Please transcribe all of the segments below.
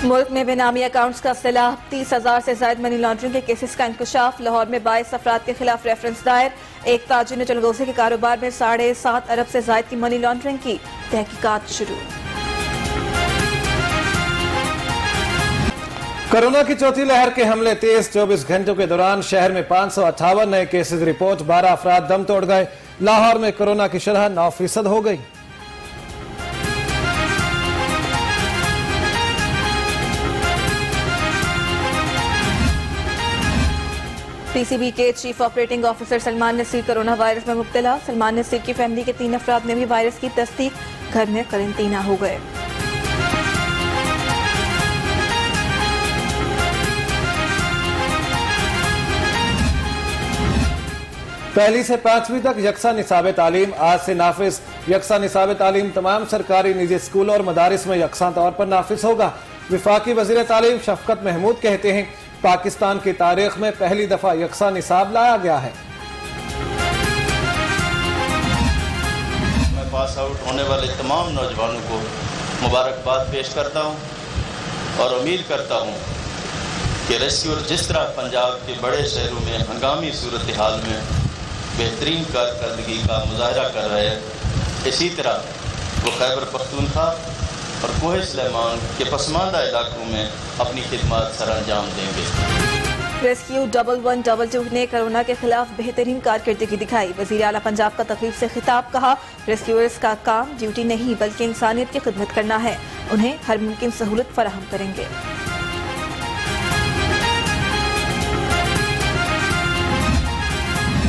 मुल्क में बेनामी अकाउंट्स का सलाह, 30,000 से ज्यादा मनी लॉन्ड्रिंग के केसेस का इंकशाफ। लाहौर में 22 अफराद के खिलाफ रेफरेंस दायर। एक ताजिर ने चलगोजे के कारोबार में 7.5 अरब से ज्यादा की मनी लॉन्ड्रिंग की। तहकीकात शुरू। कोरोना की चौथी लहर के हमले तेज। 24 घंटों के दौरान शहर में 558 नए केसेस रिपोर्ट। 12 अफराद दम तोड़ गए। लाहौर में कोरोना की शरह 9% हो गई। पीसीबी के chief operating officer Salman Naseer corona virus में मुब्तला। सलमान नसीर की फैमिली के 3 अफराद ने भी वायरस की तस्दीक, घर में क्वारंटीना हो गए। पहली से 5वीं तक यकसा निसाब तालीम आज से नाफिज। यकसा निसाब तालीम तमाम सरकारी निजी स्कूल और मदारिस में यकसा तौर पर नाफिज होगा। विफाकी वजीर तालीम शफकत महमूद कहते हैं, पाकिस्तान की तारीख में पहली दफा यकसा निसाब लाया गया है। मैं पास आउट होने वाले तमाम नौजवानों को मुबारकबाद पेश करता हूँ और उम्मीद करता हूँ कि रेस्क्यूअर जिस तरह पंजाब के बड़े शहरों में हंगामी सूरत हाल में बेहतरीन कारकर्दगी का मुजाहरा कर रहे हैं, इसी तरह वो खैबर पख्तूनख्वा और कोहे सुलेमान के पसमानदा इलाकों में अपनी खिदमत सरअंजाम देंगे। रेस्क्यू 1112 ने कोरोना के खिलाफ बेहतरीन कारकर्दगी दिखाई। वज़ीर आला पंजाब का तकरीब से खिताब, कहा रेस्क्यूअर्स का काम ड्यूटी नहीं बल्कि इंसानियत की खिदमत करना है। उन्हें हर मुमकिन सहूलत फराहम करेंगे।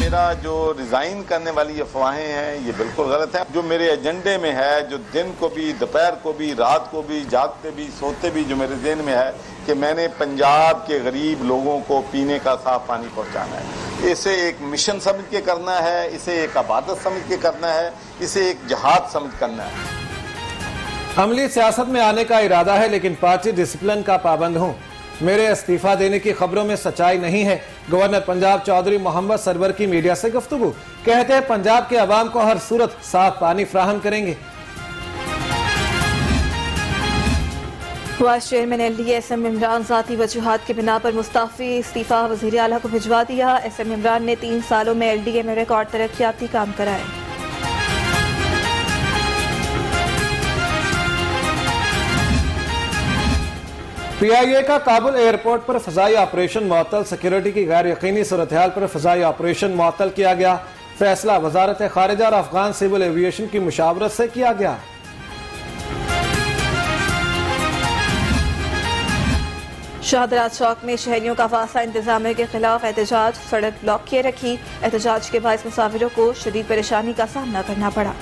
मेरा जो रिज़ाइन करने वाली अफवाहें हैं ये बिल्कुल गलत है। जो मेरे एजेंडे में है, जो दिन को भी, दोपहर को भी, रात को भी, जागते भी, सोते भी, जो मेरे ज़हन में है कि मैंने पंजाब के गरीब लोगों को पीने का साफ पानी पहुंचाना है। इसे एक मिशन समझ के करना है, इसे एक इबादत समझ के करना है, इसे एक जहाद समझ करना है। अमली सियासत में आने का इरादा है लेकिन पार्टी डिसिप्लिन का पाबंद हूँ। मेरे इस्तीफा देने की खबरों में सच्चाई नहीं है। गवर्नर पंजाब चौधरी मोहम्मद सरवर की मीडिया से गुफ्तगू, कहते हैं पंजाब के अवाम को हर सूरत साफ पानी फराहम करेंगे। Vice chairman LDA SM Imran ज़ाती वजूहात की बिना पर मुस्ताफ़ी, इस्तीफा वज़ीर आला को भिजवा दिया। SM इमरान ने 3 सालों में LDA में रिकॉर्ड तरक्याती काम कराए। PIA का काबुल एयरपोर्ट पर फजाई ऑपरेशन मुअत्तल। सिक्योरिटी की गैर यकीनी सूरत हाल पर फजाई ऑपरेशन मुअत्तल किया गया। फैसला वजारत खारिजा और अफगान सिविल एविएशन की मुशावरत से किया गया। शाहदरा चौक में शहरियों का वासा इंतजामिया के खिलाफ एहतजाज, सड़क ब्लॉक किए रखी। एहतजाज के बायस मुसाफिरों को शदीद परेशानी का सामना करना पड़ा।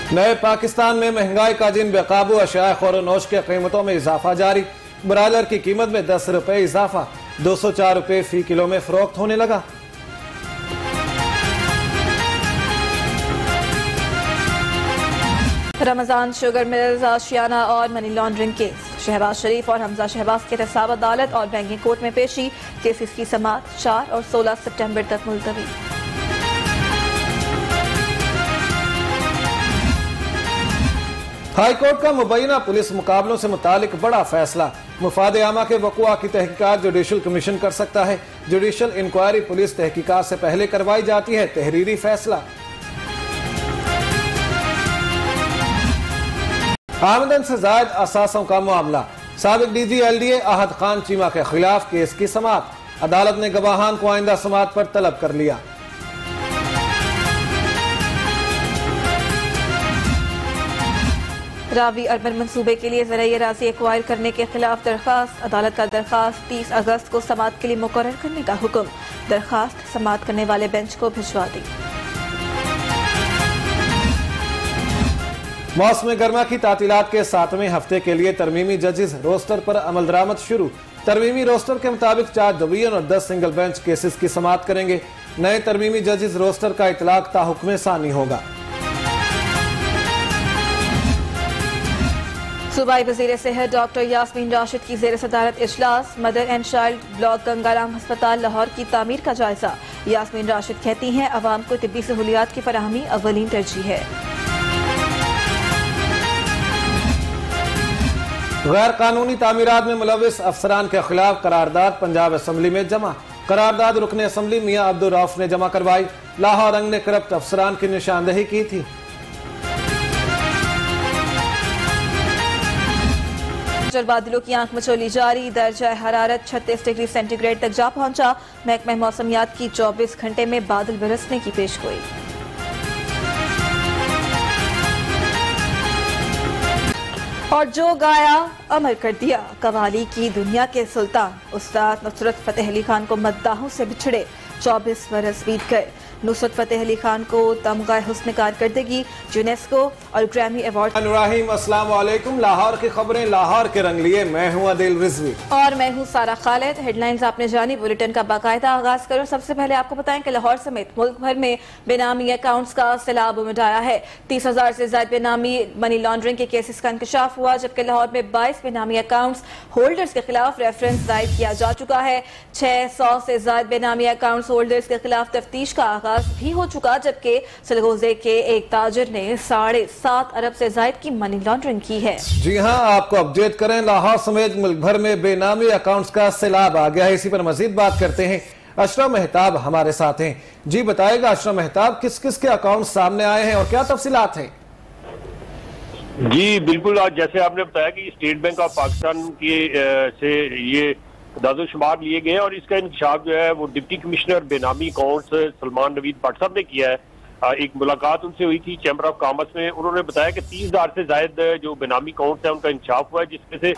नए पाकिस्तान में महंगाई का दिन बेकाबू। अशिया खोरोनोश के कीमतों में इजाफा जारी। ब्रायलर की कीमत में 10 रुपए इजाफा, 204 रुपए फी किलो में फरोख्त होने लगा। रमजान शुगर मिल्स, आशियाना और मनी लॉन्ड्रिंग केस। शहबाज शरीफ और हमजा शहबाज के एहतसाब अदालत और बैंकिंग कोर्ट में पेशी। केसेस की समाअत 4 और 16 सितंबर तक मुलतवी। हाई कोर्ट का मुबैना पुलिस मुकाबलों से मुतालिक बड़ा फैसला। मुफाद आमा के वक़ुआ की तहकीकात जुडिशल कमीशन कर सकता है। जुडिशल इंक्वायरी पुलिस तहकीकात से पहले करवाई जाती है। तहरीरी फैसला। आमदन से जायद असासों का मामला। साबिक DG LDA अहद खान चीमा के खिलाफ केस की समाअत। अदालत ने गवाहान को आइंदा समाअत पर तलब कर लिया। रावी अर्बन मंसूबे के लिए ज़राई अराज़ी एक्वायर करने के खिलाफ दरखास्त। अदालत का दरखास्त 30 अगस्त को समाअत के लिए मुकर्रर करने का हुक्म। दरखास्त समाअत करने वाले बेंच को भिजवा दी। मौसम गर्मा की तातीलात के 7वें हफ्ते के लिए तरमीमी जजेस रोस्टर पर अमल दरामद शुरू। तरमीमी रोस्टर के मुताबिक 4 डिवीजन और 10 सिंगल बेंच केसेस की समाअत करेंगे। नए तरमीमी जजेस रोस्टर का इतलाक ताहुक्म सानी होगा। सूबाई वज़ीर सेहत डॉक्टर यास्मीन राशिद की ज़ेर सदारत इजलास। Mother and child block Gangaram अस्पताल लाहौर की तामीर का जायजा। यास्मीन राशिद कहती हैं अवाम को तिब्बी सहूलियात की फराहमी अव्वलीन तरजीह है। गैर कानूनी तामीरात में मुलविस अफसरान के खिलाफ करारदाद पंजाब असम्बली में जमा। करारदाद रुकन असम्बली मियां अब्दुल रऊफ ने जमा करवाई। लाहौर रंग ने करप्ट अफसरान की निशानदेही की थी। बादलों की आंख मचोली जारी। दर्जा हरारत 36 डिग्री सेंटीग्रेड तक जा पहुंचा। महकमा मौसमियात की 24 घंटे में बादल बरसने की पेशगोई। और जो गाया अमल कर दिया, कवाली की दुनिया के सुल्तान उस्ताद नुसरत फतेह अली खान को मद्दाहों से बिछड़े 24 बरस बीत गए। नुसरत फतेह अली खान को तमगा हुस्न कारकर्दगी, यूनेस्को और ग्रैमी अवार्ड। अस्सलाम वालेकुम। लाहौर की खबरें लाहौर के रंग लिए। मैं हूं आदिल रिजवी और मैं हूं सारा खालिद। हेडलाइंस आपने जानी, बुलेटिन का बाकायदा आगाज करो। सबसे पहले आपको बताएं कि लाहौर समेत मुल्क भर में बेनामी अकाउंट्स का सैलाब उमड़ा है। 30,000 से ज्यादा बेनामी मनी लॉन्ड्रिंग के केसेस का इंकशाफ हुआ, जबकि लाहौर में 22 बेनामी अकाउंट्स होल्डर्स के खिलाफ रेफरेंस दायर किया जा चुका है। 600 से ज्यादा बेनामी अकाउंट्स होल्डर्स के खिलाफ तफ्तीश का आगाज भी हो चुका, जबकि सलगोजे के एक ताजिर ने 7.5 अरब से ज्यादा की मनी लॉन्ड्रिंग की है। जी हां, आपको अपडेट करें, लाहौर समेत मुल्क भर में बेनामी अकाउंट्स का सैलाब आ गया है। इसी पर मजीद बात करते हैं। अशरफ मेहताब हमारे साथ हैं। जी बताएगा अशरफ मेहताब, किस किस के अकाउंट सामने आए हैं और क्या तफसीलात हैं? जी बिल्कुल, आज जैसे आपने बताया कि स्टेट बैंक ऑफ पाकिस्तान के से ये दादोशुमार लिए गए और इसका इंकशाफ जो है वो डिप्टी कमिश्नर बेनामी अकाउंट्स सलमान नवीद भट्ट साहब ने किया है। एक मुलाकात उनसे हुई थी चैम्बर ऑफ कॉमर्स में। उन्होंने बताया कि 30,000 से ज्यादा जो बेनामी अकाउंट्स है उनका इंकशाफ हुआ है, जिसमें से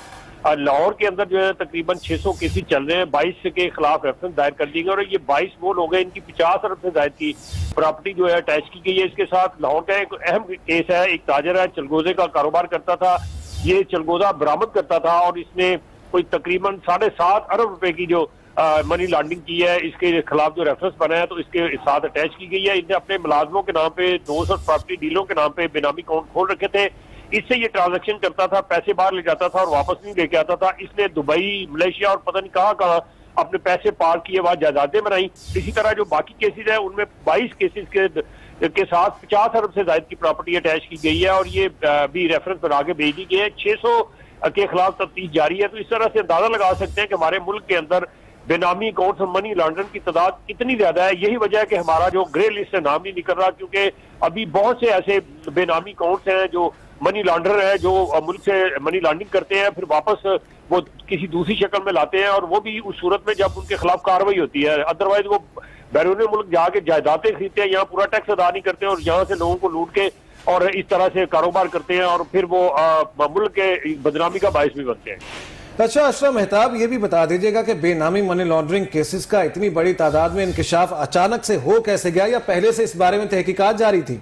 लाहौर के अंदर जो है तकरीबन 600 केसेस चल रहे हैं। 22 के खिलाफ रेफरेंस दायर कर दिए गए और ये 22 वो लोग हैं इनकी 50 अरब से ज्यादा की प्रॉपर्टी जो है अटैच की गई है। इसके साथ लाहौर का एक अहम केस है, एक ताजर है, चलगोजे का कारोबार करता था। ये चलगोजा बरामद करता था और इसने कोई तकरीबन 7.5 अरब रुपए की जो मनी लॉन्ड्रिंग की है, इसके खिलाफ जो रेफरेंस बना है तो इसके साथ अटैच की गई है। इनने अपने मुलाजमों के नाम पे 200 प्रॉपर्टी डीलरों के नाम पे बेनामी अकाउंट खोल रखे थे। इससे ये ट्रांजैक्शन करता था, पैसे बाहर ले जाता था और वापस नहीं लेके आता था। इसने दुबई, मलेशिया और पता नहीं कहाँ अपने पैसे पार किए, वहां जायदादें बनाई। इसी तरह जो बाकी केसेज है उनमें 22 केसेज के साथ 50 अरब से ज्यादा की प्रॉपर्टी अटैच की गई है और ये भी रेफरेंस बना के भेज दी गई है। 600 के खिलाफ तफ्तीश जारी है। तो इस तरह से अंदाजा लगा सकते हैं कि हमारे मुल्क के अंदर बेनामी अकाउंट्स और मनी लॉन्ड्रिंग की तादाद कितनी ज्यादा है। यही वजह है कि हमारा जो ग्रे लिस्ट से नाम नहीं निकल रहा, क्योंकि अभी बहुत से ऐसे बेनामी अकाउंट्स हैं जो मनी लॉन्डर है, जो मुल्क से मनी लॉन्ड्रिंग करते हैं, फिर वापस वो किसी दूसरी शक्ल में लाते हैं और वो भी उस सूरत में जब उनके खिलाफ कार्रवाई होती है। अदरवाइज वो बैरून मुल्क जाके जायदादें खरीदते हैं, यहाँ पूरा टैक्स अदा नहीं करते और यहाँ से लोगों को लूट के और इस तरह से कारोबार करते हैं और फिर वो मुल्क के बदनामी का बायस भी बनते हैं। अच्छा अशरफ मेहताब, ये भी बता दीजिएगा कि बेनामी मनी लॉन्ड्रिंग केसेस का इतनी बड़ी तादाद में इंकशाफ अचानक से हो कैसे गया, या पहले से इस बारे में तहकीकात जारी थी?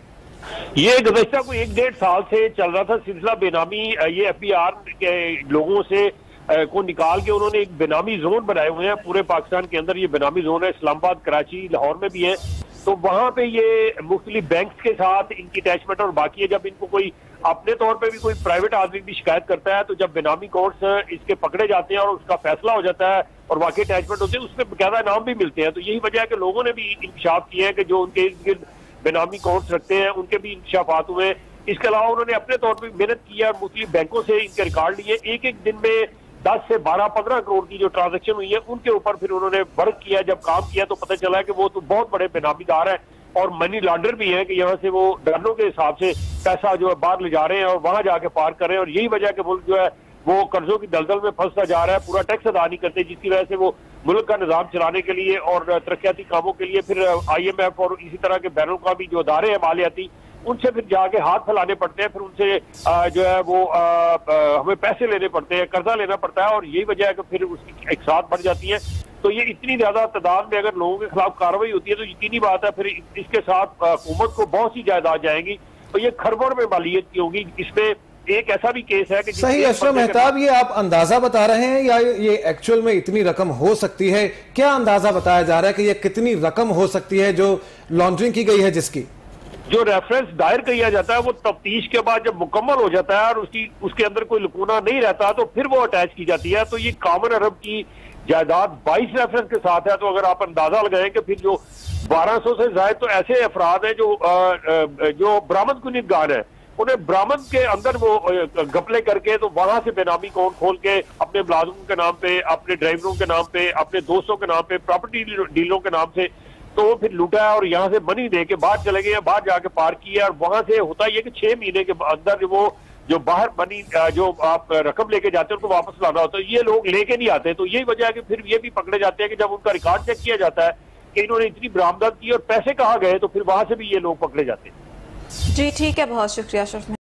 ये गुज़श्ता कोई 1-1.5 साल से चल रहा था सिलसिला बेनामी। ये FBI के लोगों से को निकाल के उन्होंने एक बेनामी जोन बनाए हुए हैं पूरे पाकिस्तान के अंदर। ये बेनामी जोन है इस्लामाबाद, कराची, लाहौर में भी है। तो वहां पे ये मुख्तलिफ बैंक्स के साथ इनकी अटैचमेंट और बाकी है। जब इनको कोई अपने तौर पे भी कोई प्राइवेट आदमी भी शिकायत करता है तो जब बेनामी अकाउंट्स इसके पकड़े जाते हैं और उसका फैसला हो जाता है और बाकी अटैचमेंट होते हैं, उसमें बकायदा इनाम भी मिलते हैं। तो यही वजह है कि लोगों ने भी इंकशाफ किए हैं कि जो उनके इर्द गिर्द बेनामी अकाउंट्स रखते हैं उनके भी इंकशाफात हुए। इसके अलावा उन्होंने अपने तौर पर मेहनत की है और मुख्तलिफ बैंकों से इनके रिकॉर्ड लिए। एक एक दिन में 10 से 12-15 करोड़ की जो ट्रांजेक्शन हुई है उनके ऊपर फिर उन्होंने वर्क किया। जब काम किया तो पता चला है कि वो तो बहुत बड़े बेनामीदार हैं और मनी लॉन्डर भी है कि यहाँ से वो डॉलरों के हिसाब से पैसा जो है बाहर ले जा रहे हैं और वहां जाके पार कर रहे हैं। और यही वजह कि मुल्क जो है वो कर्जों की दलदल में फंसता जा रहा है, पूरा टैक्स अदा नहीं करते, जिसकी वजह से वो मुल्क का निजाम चलाने के लिए और तरक्याती कामों के लिए फिर IMF और इसी तरह के बैन अवी जो अदारे हैं मालियाती, उनसे फिर जाके हाथ फैलाने पड़ते हैं, फिर उनसे जो है वो हमें पैसे लेने पड़ते हैं, कर्जा लेना पड़ता है और यही वजह है कि फिर उसकी एक साथ बढ़ जाती है। तो ये इतनी ज्यादा तादाद में अगर लोगों के खिलाफ कार्रवाई होती है तो यकीनी बात है फिर इसके साथ हुकूमत को बहुत सी जायदाद जाएंगी और ये खरबों में मालियत की होगी। इसमें एक ऐसा भी केस है कि सही अशरफ मेहताब, ये आप अंदाजा बता रहे हैं या ये एक्चुअल में इतनी रकम हो सकती है? क्या अंदाजा बताया जा रहा है कि ये कितनी रकम हो सकती है जो लॉन्ड्रिंग की गई है जिसकी? जो रेफरेंस दायर किया जाता है वो तफ्तीश के बाद जब मुकम्मल हो जाता है और उसके अंदर कोई लुकूना नहीं रहता तो फिर वो अटैच की जाती है। तो ये कॉमन अरब की जायदाद 22 रेफरेंस के साथ है। तो अगर आप अंदाजा लगाएं कि फिर जो 1200 से ज्यादा तो ऐसे अफराद हैं जो बरामद कुनिगार है, उन्हें बरामद के अंदर वो घपले करके तो वहां से बेनामी अकाउंट खोल के अपने मुलाजिमों के नाम पे, अपने ड्राइवरों के नाम पे, अपने दोस्तों के नाम पे, प्रॉपर्टी डीलरों के नाम से तो फिर लूटा है और यहाँ से मनी दे के बाहर चले गए, बाहर जाके पार्क किया। और वहां से होता है कि 6 महीने के अंदर वो जो बाहर मनी जो आप रकम लेके जाते हैं उनको वापस लाना होता है, ये लोग लेके नहीं आते। तो यही वजह है कि फिर ये भी पकड़े जाते हैं कि जब उनका रिकॉर्ड चेक किया जाता है कि इन्होंने इतनी बरामदत की और पैसे कहाँ गए, तो फिर वहां से भी ये लोग पकड़े जाते हैं। जी ठीक है, बहुत शुक्रिया अशरफ।